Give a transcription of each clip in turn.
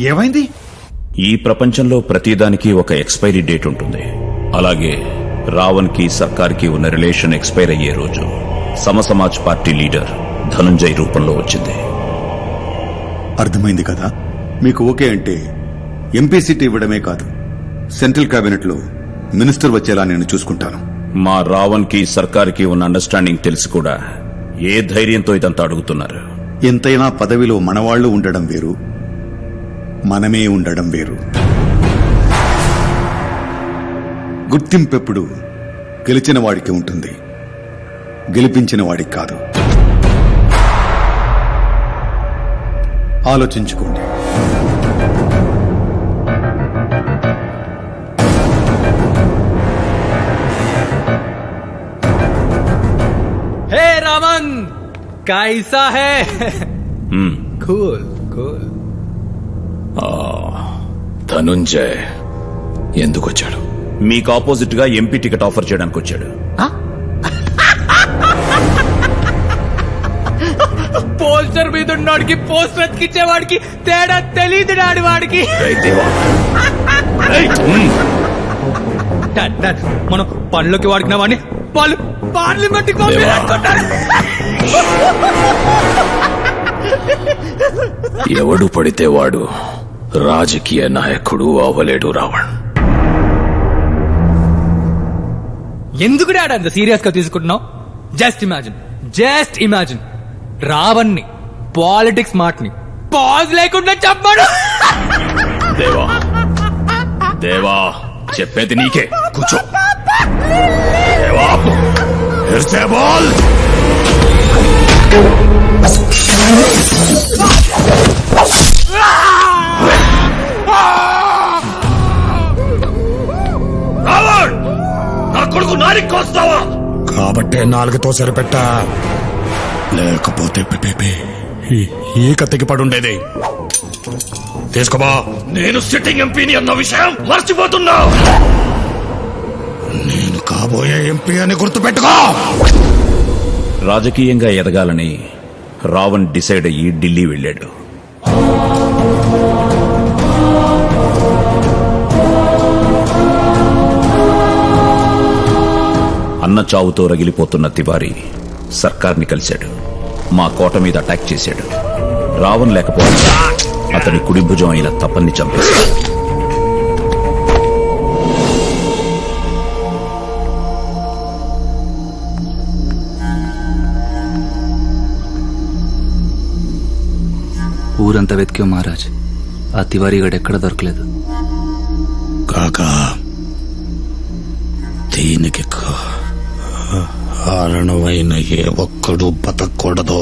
ఏమైంది? ఈ ప్రపంచంలో ప్రతిదానికి ఒక ఎక్స్పైరీ డేట్ ఉంటుంది. అలాగే రావణ్ కి సర్కార్ కి ఉన్న రిలేషన్ ఎక్స్పైర్ అయ్యే రోజు సమసమాజ్ పార్టీ లీడర్ ధనుంజయ్ రూపంలో వచ్చింది. అర్థమైంది కదా. మీకు ఓకే అంటే ఎంపీ సీట్ ఇవ్వడమే కాదు, సెంట్రల్ కేబినెట్ లో మినిస్టర్ వచ్చేలా నేను చూసుకుంటాను. మా రావణ్ కి సర్కార్ కి ఉన్న అండర్స్టాండింగ్ తెలిసి కూడా ఏ ధైర్యంతో ఇదంతా అడుగుతున్నారు? ఎంతైనా పదవిలో మనవాళ్లు ఉండడం వేరు, మనమే ఉండడం వేరు. గుర్తింపెప్పుడు గెలిచిన వాడికి ఉంటుంది, గెలిపించిన వాడికి కాదు. ఆలోచించుకోండి. हे रावण कैसा है? Cool cool. ధనుంజయ్ ఎందుకు వచ్చాడు? మీకు ఆపోజిట్ గా ఎంపీ టికెట్ ఆఫర్ చేయడానికి వచ్చాడు. పోస్టర్ మీద ఉన్నవాడికి పోస్టర్ అతికిచ్చేవాడికి తేడా తెలియదు డాడి వాడికి. మనం పనులకి వాడికిన వాడిని వాళ్ళు పార్లమెంట్ ఎవడు పడితే వాడు రాజకీయ నాయకుడు అవ్వలేడు రావణ్. ఎందుకు డాడ్ అంత సీరియస్ గా తీసుకుంటున్నావు? జస్ట్ ఇమాజిన్ రావణ్ ని, పాలిటిక్స్ మాట ని పాజ్ లేకుండా చెప్పాడు. దేవా దేవా చెప్పేది నీకే, కూర్చో. దేవా ఫిర్సే బోల్. రావణ్ నా కొడుకు నారికి కోస్తావా? కాబట్టే నాలుగుతో సరిపెట్టా, లేకపోతే ఈ కత్తికి పడుండేది. తీసుకోబా. నేను సిట్టింగ్ ఎంపీని అన్న విషయం మర్చిపోతున్నావు. నేను కాబోయే ఎంపీ అని గుర్తుపెట్టుకో. రాజకీయంగా ఎదగాలని రావణ్ డిసైడ్ అయ్యి ఢిల్లీ వెళ్ళాడు. అన్న చావుతో రగిలిపోతున్న తివారీ సర్కార్ని కలిశాడు. మా కోట మీద అటాక్ చేశాడు. రావణ్ లేకపోతే అతని కుడి భుజం అయిన తపన్ని చంపేశాడు. ఊరంతా వెతికాం మహారాజ్, ఆ తివారీగాడు ఎక్కడ దొరకలేదు. కాకా దీనికి కారణమైన ఏ ఒక్కడు బతకూడదు.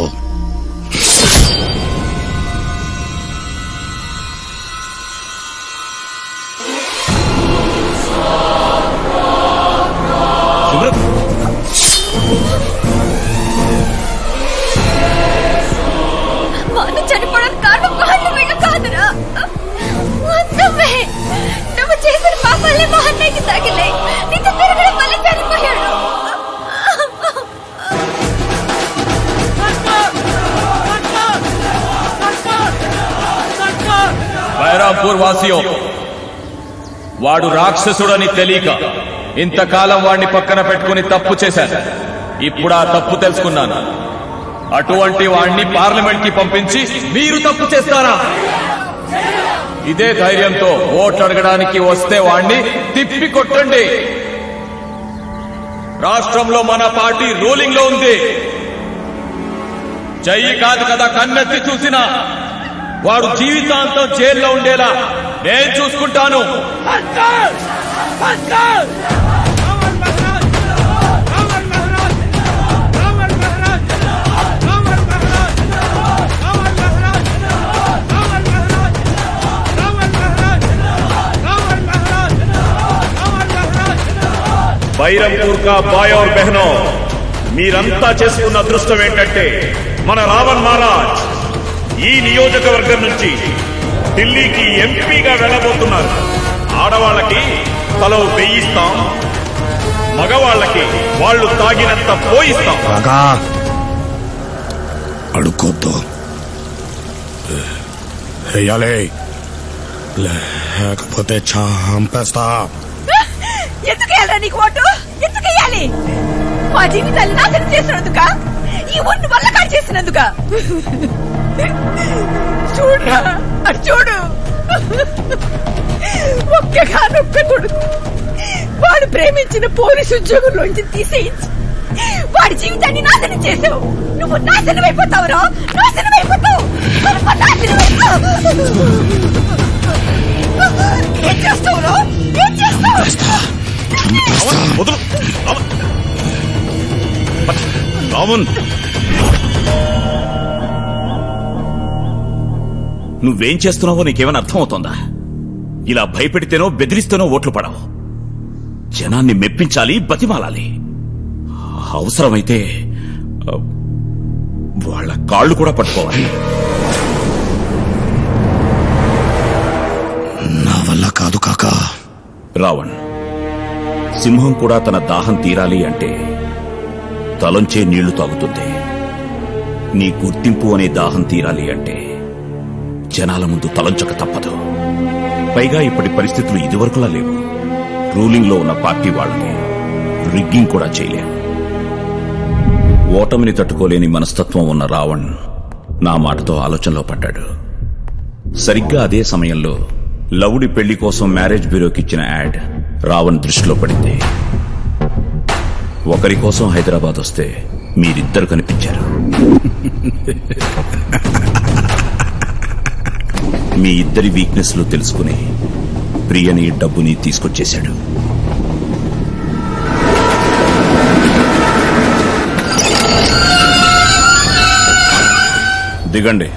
చనిపోవడానికి కారణం వాళ్ళు వీళ్ళు కాదురా. నువ్వు చేసిన పాపాలే మా అన్నయ్యకి తగిలే. నీతో తిరగడం వల్ల చనిపోయాడు. బైరాంపూర్ వాసియో, వాడు రాక్షసుడని తెలియక ఇంతకాలం వాడిని పక్కన పెట్టుకుని తప్పు చేశాను. ఇప్పుడు ఆ తప్పు తెలుసుకున్నాను. అటువంటి వాణ్ణి పార్లమెంట్ కి పంపించి మీరు తప్పు చేస్తారా? ఇదే ధైర్యంతో ఓట్లు అడగడానికి వస్తే వాణ్ణి తిప్పి కొట్టండి. రాష్ట్రంలో మన పార్టీ రూలింగ్ లో ఉంది. చెయ్యి కాదు కదా కన్నెత్తి చూసినా వాడు జీవితాంతం జైల్లో ఉండేలా నేను చూసుకుంటాను. బైరంపూర్ కా బాయ్ और బహనో, మీరంతా చేసుకున్న అదృష్టం ఏంటంటే మన రావణ్ మహారాజ్ ఈ నియోజకవర్గం నుంచి ఢిల్లీకి ఎంపీగా వెళ్ళబోతున్నారు. ఆడవాళ్ళకి తలో 1000 ఇస్తాం, మగవాళ్ళకి వాళ్ళు తాగినంత పోయిస్తాం. అడుక్కోద్దు, వెయ్యాలే. లేకపోతే చంపేస్తా. ఎందుకు వేయాలరా నీకు ఓటు? ఎందుకు వేయాలి? మా జీవితాలు నాశనం చేసినందుక? ఈ ఊరిని వల్లకాడు చేసినందుక? చూడరా అటు చూడు, ఒక్కగానొక్క కొడుకు వాడు ప్రేమించిన పోలీసు ఉద్యోగంలోంచి తీసేయించి వాడి జీవితాన్ని నాశనం చేసావు. నువ్వు నాశనం అయిపోతావురా, నాశనం అయిపోతావు, నాశనం అయిపోతావు. ఏం చేస్తావురా? ఏం చేస్తావు? రావణ్, నువ్వేం చేస్తున్నావో నీకేమైనా అర్థమవుతోందా? ఇలా భయపెడితేనో బెదిరిస్తేనో ఓట్లు పడవు. జనాన్ని మెప్పించాలి, బతిమాలాలి. అవసరమైతే వాళ్ళ కాళ్ళు కూడా పట్టుకోవాలి. నా వల్ల కాదు కాకా. రావణ్, సింహం కూడా తన దాహం తీరాలి అంటే తలంచే నీళ్లు తాగుతుంది. నీ గుర్తింపు అనే దాహం తీరాలి అంటే జనాల ముందు తలంచక తప్పదు. పైగా ఇప్పటి పరిస్థితులు ఇదివరకులా లేవు. రూలింగ్ లో ఉన్న పార్టీ వాళ్ళని రిగ్గింగ్ కూడా చేయలేం. ఓటమిని తట్టుకోలేని మనస్తత్వం ఉన్న రావణ్ నా మాటతో ఆలోచనలో పడ్డాడు. సరిగ్గా అదే సమయంలో లవుడి పెళ్లి కోసం మ్యారేజ్ బ్యూరోకిచ్చిన యాడ్ రావణ్ దృష్టిలో పడింది. ఒకరి కోసం హైదరాబాద్ వస్తే మీరిద్దరు కనిపించారు. మీ ఇద్దరి వీక్నెస్లు తెలుసుకుని ప్రియని, డబ్బుని తీసుకొచ్చేశాడు. దిగండి.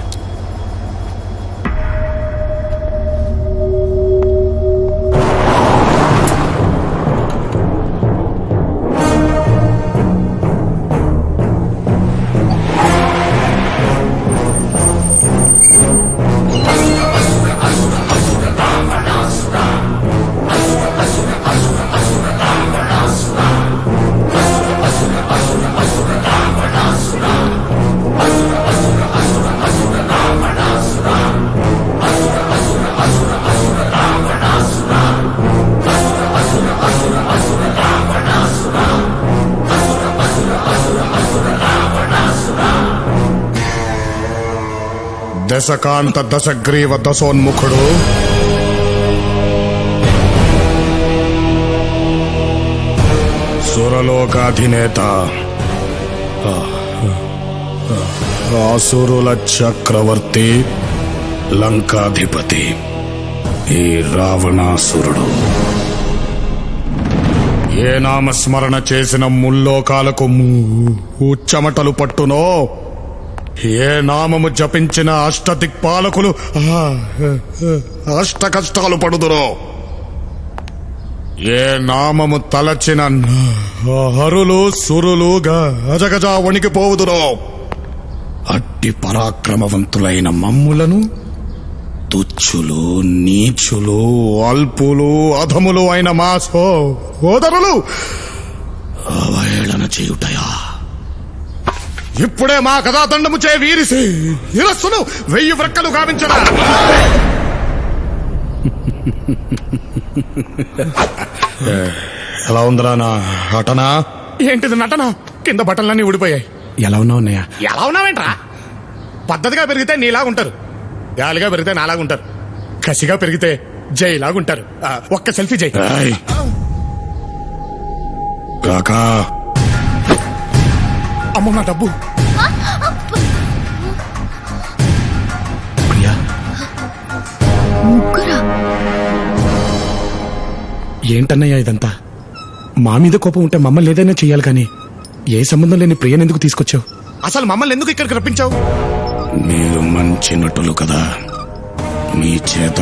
దశకాంత దశగ్రీవ దశోన్ముఖుడు సురలోకాధినేత ఆసురుల చక్రవర్తి లంకాధిపతి ఈ రావణాసురుడు ఏ నామస్మరణ చేసిన ముల్లోకాలకు చెమటలు పట్టునో, ఏ నామము జపించిన అష్టదిక్పాలకులు అష్ట కష్టాలు పడుదురో, ఏ నామము తలచిన హరులు సురులు గజగజ వణికిపోవుదురో, అట్టి పరాక్రమవంతులైన మమ్ములను తుచ్చులు, నీచులు, అల్పులు, అధములు అయిన మా సోదరులు అవహేళన చేయుటయా? ఇప్పుడే మా కథాతండము చే వీరిసి ఇరస్సును 1000 వ్రక్కలు గావించడా? ఎలా ఉందిరా నా నటన? ఏంటిది నటన? కింద బట్టలన్నీ ఊడిపోయాయి. ఎలా ఉన్నావు అన్నయ్య? ఎలా ఉన్నావేంట్రా? పద్ధతిగా పెరిగితే నీలాగుంటారు, గాలిగా పెరిగితే నాలాగుంటారు, కసిగా పెరిగితే జైలాగుంటారు. ఒక్క సెల్ఫీ జై. కాకా, అమ్మ నా డబ్బు. ఏంటన్నయ్యా ఇదంతా? మా మీద కోపం ఉంటే మమ్మల్ని ఏదైనా చెయ్యాలి కానీ ఏ సంబంధం లేని ప్రియని ఎందుకు తీసుకొచ్చావు? అసలు మమ్మల్ని ఎందుకు ఇక్కడికి రప్పించావు? మీరు మంచి నటులు కదా, మీ చేత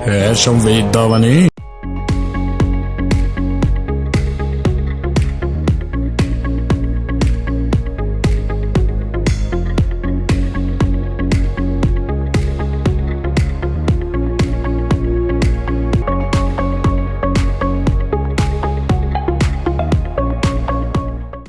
వేషం వేయిద్దామని